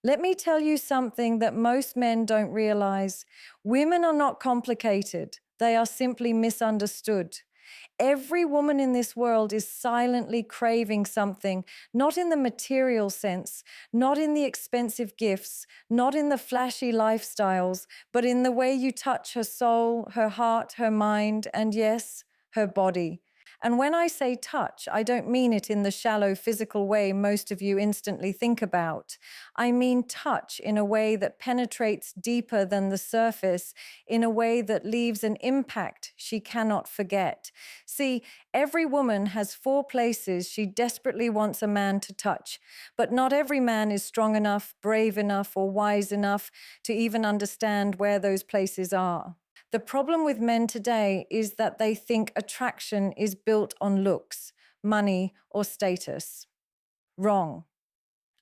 Let me tell you something that most men don't realize. Women are not complicated, they are simply misunderstood. Every woman in this world is silently craving something, not in the material sense, not in the expensive gifts, not in the flashy lifestyles, but in the way you touch her soul, her heart, her mind, and yes, her body. And when I say touch, I don't mean it in the shallow physical way most of you instantly think about. I mean touch in a way that penetrates deeper than the surface, in a way that leaves an impact she cannot forget. See, every woman has four places she desperately wants a man to touch, but not every man is strong enough, brave enough, or wise enough to even understand where those places are. The problem with men today is that they think attraction is built on looks, money, or status. Wrong.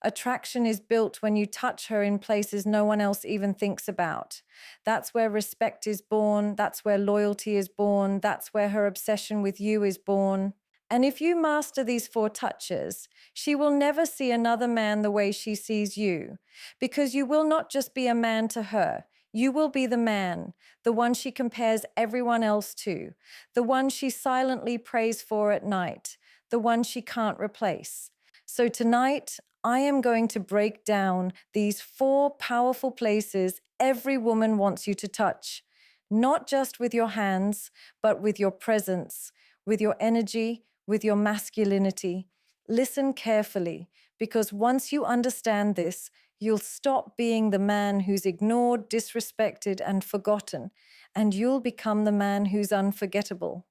Attraction is built when you touch her in places no one else even thinks about. That's where respect is born. That's where loyalty is born. That's where her obsession with you is born. And if you master these four touches, she will never see another man the way she sees you, because you will not just be a man to her. You will be the man, the one she compares everyone else to, the one she silently prays for at night, the one she can't replace. So tonight, I am going to break down these four powerful places every woman wants you to touch, not just with your hands, but with your presence, with your energy, with your masculinity. Listen carefully, because once you understand this, you'll stop being the man who's ignored, disrespected, and forgotten, and you'll become the man who's unforgettable.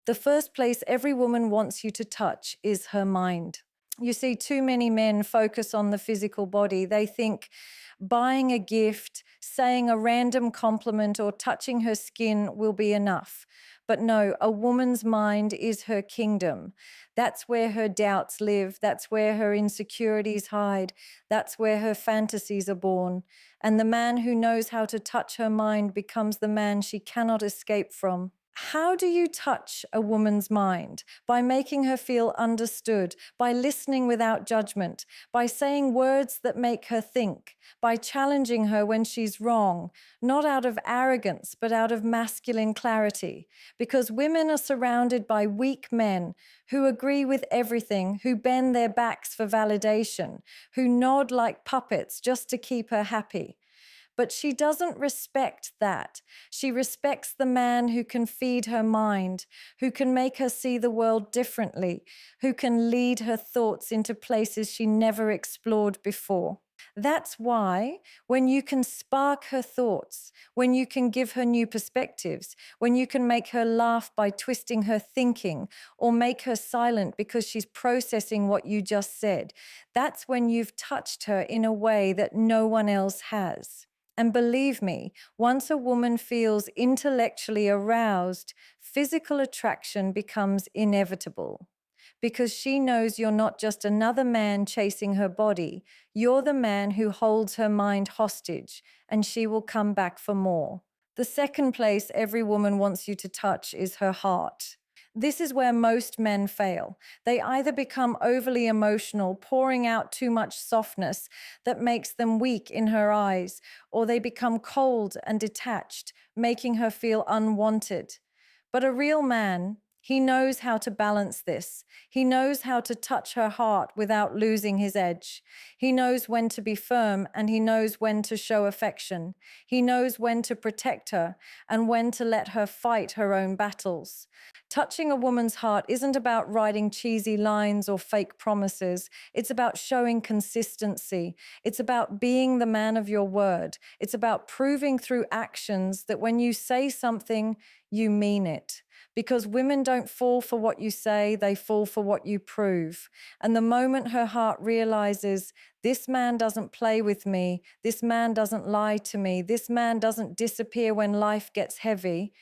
The first place every woman wants you to touch is her mind. You see, too many men focus on the physical body. They think buying a gift, saying a random compliment, or touching her skin will be enough. But no, a woman's mind is her kingdom. That's where her doubts live. That's where her insecurities hide. That's where her fantasies are born. And the man who knows how to touch her mind becomes the man she cannot escape from. How do you touch a woman's mind? By making her feel understood, by listening without judgment, by saying words that make her think, by challenging her when she's wrong, not out of arrogance, but out of masculine clarity. Because women are surrounded by weak men who agree with everything, who bend their backs for validation, who nod like puppets just to keep her happy. But she doesn't respect that. She respects the man who can feed her mind, who can make her see the world differently, who can lead her thoughts into places she never explored before. That's why when you can spark her thoughts, when you can give her new perspectives, when you can make her laugh by twisting her thinking or make her silent because she's processing what you just said, that's when you've touched her in a way that no one else has. And believe me, once a woman feels intellectually aroused, physical attraction becomes inevitable. Because she knows you're not just another man chasing her body, you're the man who holds her mind hostage, and she will come back for more. The second place every woman wants you to touch is her heart. This is where most men fail. They either become overly emotional, pouring out too much softness that makes them weak in her eyes, or they become cold and detached, making her feel unwanted. But a real man, he knows how to balance this. He knows how to touch her heart without losing his edge. He knows when to be firm and he knows when to show affection. He knows when to protect her and when to let her fight her own battles. Touching a woman's heart isn't about writing cheesy lines or fake promises. It's about showing consistency. It's about being the man of your word. It's about proving through actions that when you say something, you mean it. Because women don't fall for what you say, they fall for what you prove. And the moment her heart realizes, this man doesn't play with me, this man doesn't lie to me, this man doesn't disappear when life gets heavy,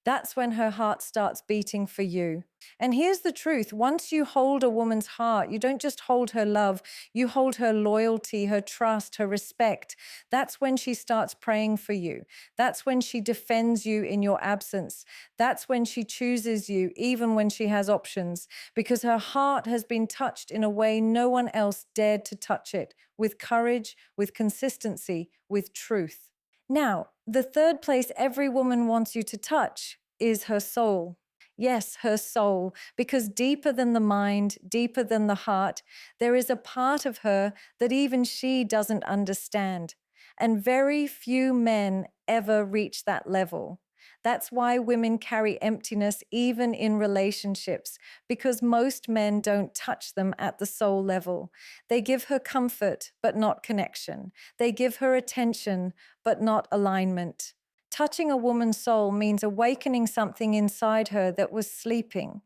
That's when her heart starts beating for you. And here's the truth: once you hold a woman's heart, you don't just hold her love, you hold her loyalty, her trust, her respect. That's when she starts praying for you. That's when she defends you in your absence. That's when she chooses you, even when she has options, because her heart has been touched in a way no one else dared to touch it, with courage, with consistency, with truth. Now, the third place every woman wants you to touch is her soul. Yes, her soul, because deeper than the mind, deeper than the heart, there is a part of her that even she doesn't understand. And very few men ever reach that level. That's why women carry emptiness even in relationships, because most men don't touch them at the soul level. They give her comfort, but not connection. They give her attention, but not alignment. Touching a woman's soul means awakening something inside her that was sleeping.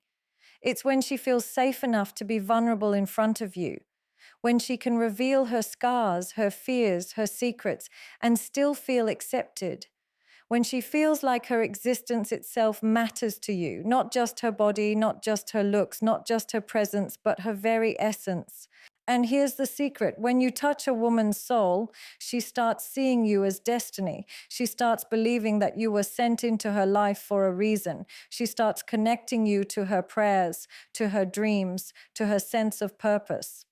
It's when she feels safe enough to be vulnerable in front of you, when she can reveal her scars, her fears, her secrets, and still feel accepted, when she feels like her existence itself matters to you, not just her body, not just her looks, not just her presence, but her very essence. And here's the secret: when you touch a woman's soul, she starts seeing you as destiny. She starts believing that you were sent into her life for a reason. She starts connecting you to her prayers, to her dreams, to her sense of purpose.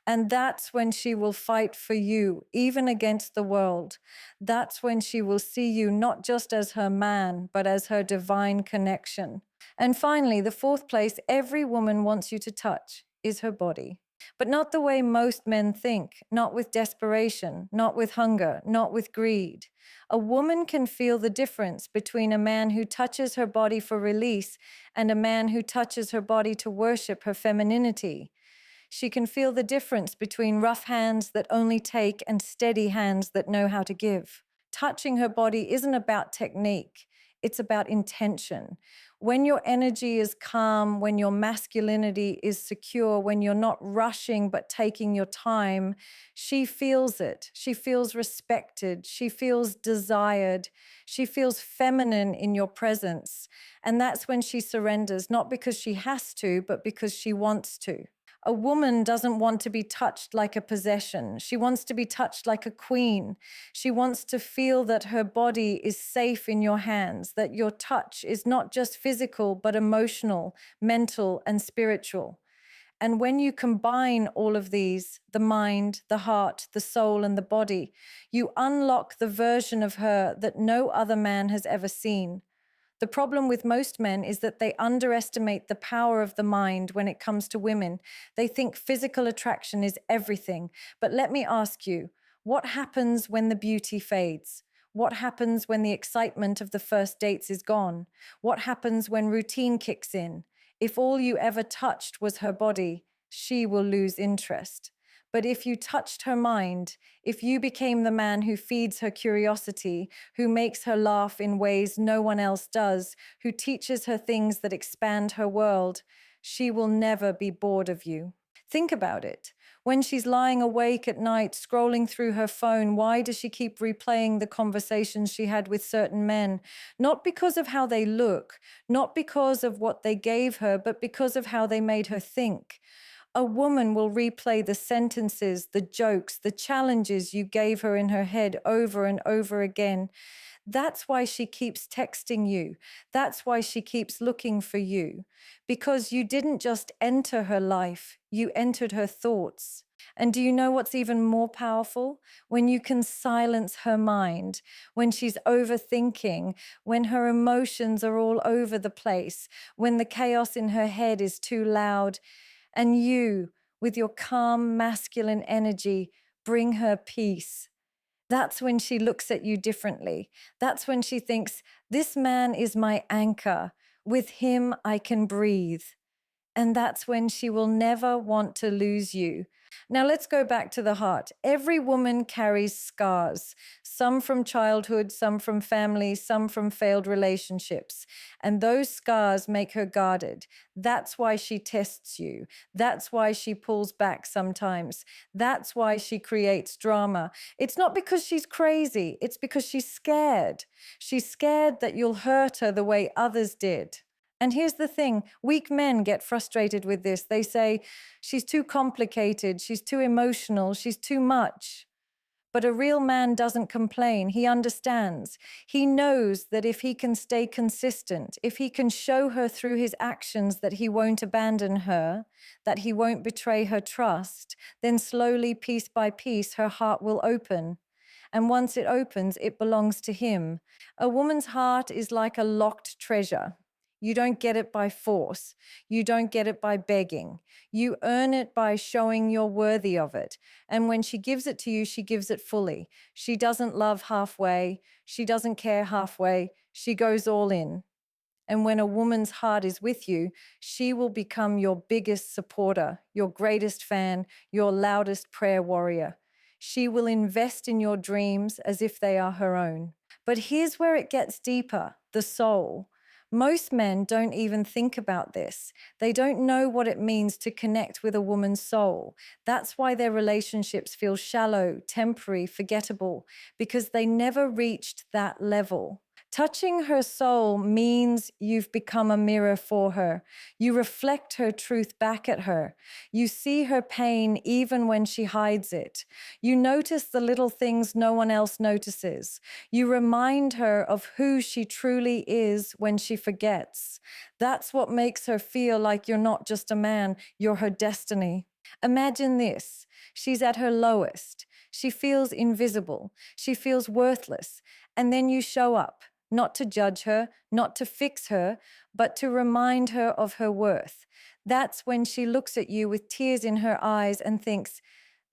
And that's when she will fight for you, even against the world. That's when she will see you not just as her man, but as her divine connection. And finally, the fourth place every woman wants you to touch is her body. But not the way most men think, not with desperation, not with hunger, not with greed. A woman can feel the difference between a man who touches her body for release and a man who touches her body to worship her femininity. She can feel the difference between rough hands that only take and steady hands that know how to give. Touching her body isn't about technique, it's about intention. When your energy is calm, when your masculinity is secure, when you're not rushing but taking your time, she feels it. She feels respected. She feels desired. She feels feminine in your presence. And that's when she surrenders, not because she has to, but because she wants to. A woman doesn't want to be touched like a possession. She wants to be touched like a queen. She wants to feel that her body is safe in your hands, that your touch is not just physical, but emotional, mental, and spiritual. And when you combine all of these, the mind, the heart, the soul, and the body, you unlock the version of her that no other man has ever seen. The problem with most men is that they underestimate the power of the mind when it comes to women. They think physical attraction is everything. But let me ask you, what happens when the beauty fades? What happens when the excitement of the first dates is gone? What happens when routine kicks in? If all you ever touched was her body, she will lose interest. But if you touched her mind, if you became the man who feeds her curiosity, who makes her laugh in ways no one else does, who teaches her things that expand her world, she will never be bored of you. Think about it. When she's lying awake at night, scrolling through her phone, why does she keep replaying the conversations she had with certain men? Not because of how they look, not because of what they gave her, but because of how they made her think. A woman will replay the sentences, the jokes, the challenges you gave her in her head over and over again. That's why she keeps texting you. That's why she keeps looking for you. Because you didn't just enter her life, you entered her thoughts. And do you know what's even more powerful? When you can silence her mind, when she's overthinking, when her emotions are all over the place, when the chaos in her head is too loud, and you, with your calm masculine energy, bring her peace. That's when she looks at you differently. That's when she thinks, this man is my anchor. With him, I can breathe. And that's when she will never want to lose you. Now let's go back to the heart. Every woman carries scars, some from childhood, some from family, some from failed relationships. And those scars make her guarded. That's why she tests you. That's why she pulls back sometimes. That's why she creates drama. It's not because she's crazy, it's because she's scared. She's scared that you'll hurt her the way others did. And here's the thing, weak men get frustrated with this. They say, she's too complicated, she's too emotional, she's too much. But a real man doesn't complain. He understands. He knows that if he can stay consistent, if he can show her through his actions that he won't abandon her, that he won't betray her trust, then slowly, piece by piece, her heart will open. And once it opens, it belongs to him. A woman's heart is like a locked treasure. You don't get it by force. You don't get it by begging. You earn it by showing you're worthy of it. And when she gives it to you, she gives it fully. She doesn't love halfway. She doesn't care halfway. She goes all in. And when a woman's heart is with you, she will become your biggest supporter, your greatest fan, your loudest prayer warrior. She will invest in your dreams as if they are her own. But here's where it gets deeper, the soul. Most men don't even think about this. They don't know what it means to connect with a woman's soul. That's why their relationships feel shallow, temporary, forgettable, because they never reached that level. Touching her soul means you've become a mirror for her. You reflect her truth back at her. You see her pain even when she hides it. You notice the little things no one else notices. You remind her of who she truly is when she forgets. That's what makes her feel like you're not just a man, you're her destiny. Imagine this. She's at her lowest. She feels invisible. She feels worthless. And then you show up. Not to judge her, not to fix her, but to remind her of her worth. That's when she looks at you with tears in her eyes and thinks,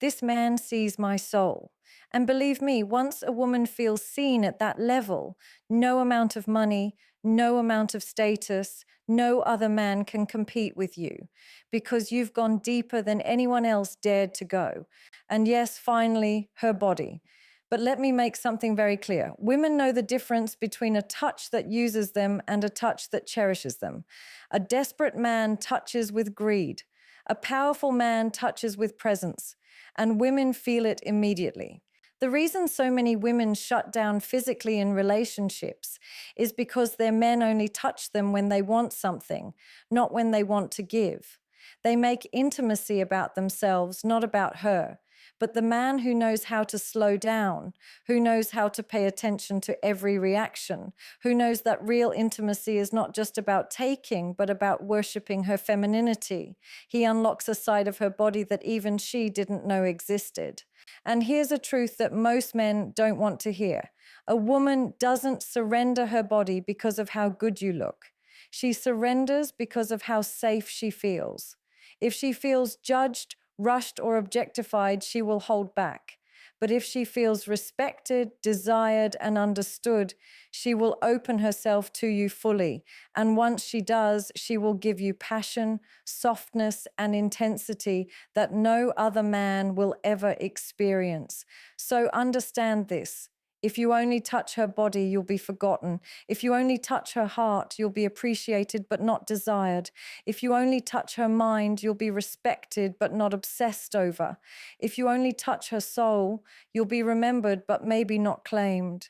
this man sees my soul. And believe me, once a woman feels seen at that level, no amount of money, no amount of status, no other man can compete with you because you've gone deeper than anyone else dared to go. And yes, finally, her body. But let me make something very clear. Women know the difference between a touch that uses them and a touch that cherishes them. A desperate man touches with greed. A powerful man touches with presence. And women feel it immediately. The reason so many women shut down physically in relationships is because their men only touch them when they want something, not when they want to give. They make intimacy about themselves, not about her. But the man who knows how to slow down, who knows how to pay attention to every reaction, who knows that real intimacy is not just about taking, but about worshiping her femininity, he unlocks a side of her body that even she didn't know existed. And here's a truth that most men don't want to hear. A woman doesn't surrender her body because of how good you look. She surrenders because of how safe she feels. If she feels judged, rushed, or objectified, she will hold back. But if she feels respected, desired, and understood, she will open herself to you fully. And once she does, she will give you passion, softness, and intensity that no other man will ever experience. So understand this. If you only touch her body, you'll be forgotten. If you only touch her heart, you'll be appreciated but not desired. If you only touch her mind, you'll be respected but not obsessed over. If you only touch her soul, you'll be remembered but maybe not claimed.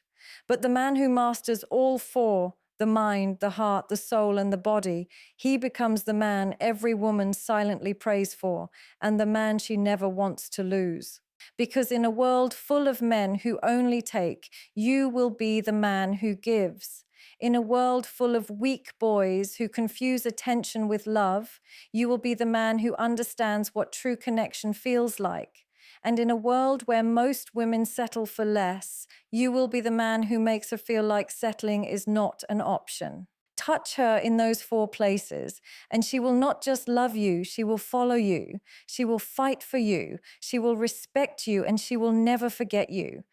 But the man who masters all four, the mind, the heart, the soul, and the body, he becomes the man every woman silently prays for, and the man she never wants to lose. Because in a world full of men who only take, you will be the man who gives. In a world full of weak boys who confuse attention with love, you will be the man who understands what true connection feels like. And in a world where most women settle for less, you will be the man who makes her feel like settling is not an option. Touch her in those four places, and she will not just love you, she will follow you. She will fight for you, she will respect you, and she will never forget you.